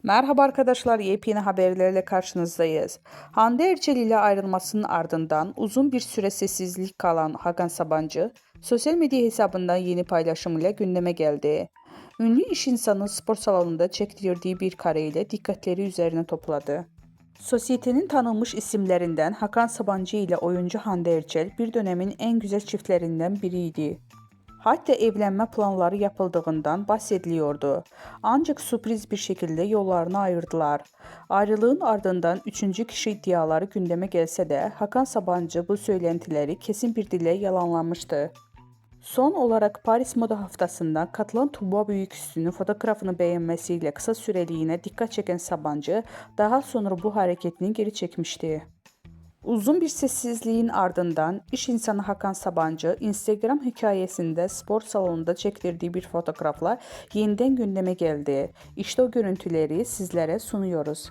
Merhaba arkadaşlar, yepyeni haberlerle karşınızdayız. Hande Erçel ile ayrılmasının ardından uzun bir süre sessizlik kalan Hakan Sabancı, sosyal medya hesabından yeni paylaşımıyla gündeme geldi. Ünlü iş insanı spor salonunda çektirdiği bir kareyle dikkatleri üzerine topladı. Sosyetenin tanınmış isimlerinden Hakan Sabancı ile oyuncu Hande Erçel bir dönemin en güzel çiftlerinden biriydi. Hatta evlenme planları yapıldığından bahsediliyordu. Ancak sürpriz bir şekilde yollarını ayırdılar. Ayrılığın ardından üçüncü kişi iddiaları gündeme gelse de Hakan Sabancı bu söylentileri kesin bir dille yalanlamıştı. Son olarak Paris Moda Haftası'nda katılan Tuğba Büyüküstü'nün fotoğrafını beğenmesiyle kısa süreliğine dikkat çeken Sabancı daha sonra bu hareketini geri çekmişti. Uzun bir sessizliğin ardından iş insanı Hakan Sabancı Instagram hikayesinde spor salonunda çektirdiği bir fotoğrafla yeniden gündeme geldi. İşte o görüntüleri sizlere sunuyoruz.